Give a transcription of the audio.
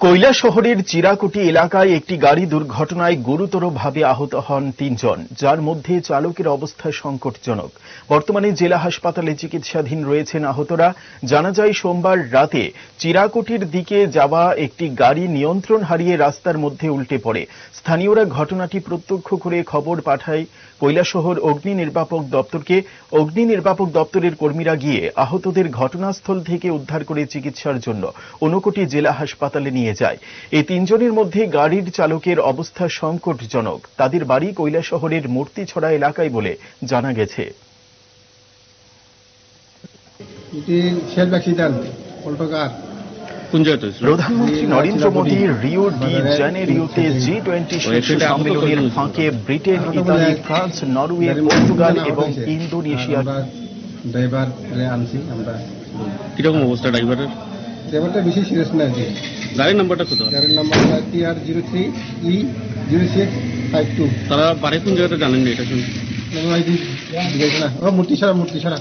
কৈলাসহরের চিরাকুটি এলাকায় একটি গাড়ি দুর্ঘটনায় গুরুতরভাবে আহত হন ৩ জন, যার মধ্যে চালকের অবস্থা সংকটজনক। বর্তমানে জেলা হাসপাতালে চিকিৎসাধীন রয়েছেন আহতরা। জানা যায়, সোমবার রাতে চিরাকুটির দিকে যাওয়া একটি গাড়ি নিয়ন্ত্রণ হারিয়ে রাস্তার মধ্যে উল্টে পড়ে। স্থানীয়রা ঘটনাটি প্রত্যক্ষ করে খবর পাঠায় কৈলাসহর অগ্নি নির্বাপক দপ্তরকে। অগ্নি নির্বাপক দপ্তরের কর্মীরা গিয়ে আহতদের ঘটনাস্থল থেকে উদ্ধার করে চিকিৎসার জন্য ঊনকোটি জেলা হাসপাতালে নিয়ে যায়। এই ৩ জনের মধ্যে গাড়ির চালকের অবস্থা সংকটজনক। তাদের বাড়ি কৈলাসহরের মূর্তিছড়া এলাকায় বলে জানা গেছে। প্রধানমন্ত্রী নরেন্দ্র মোদী রিও ডি জেনেরিওতে G20 শীর্ষ সম্মেলনের ফাঁকে Britain, Italy, France, Norway, Portugal এবং ইন্দোনেশিয়ার কিরকম অবস্থা ড্রাইভারের? ড্রাইভারটা বেশি সিরিয়াস না। গাড়ির নাম্বারটা কত? গাড়ির নাম্বারটা TR03E0652। তারা বাড়ি কোন জায়গাতে জানেন না এটা শুনছি। মূর্তিছড়া।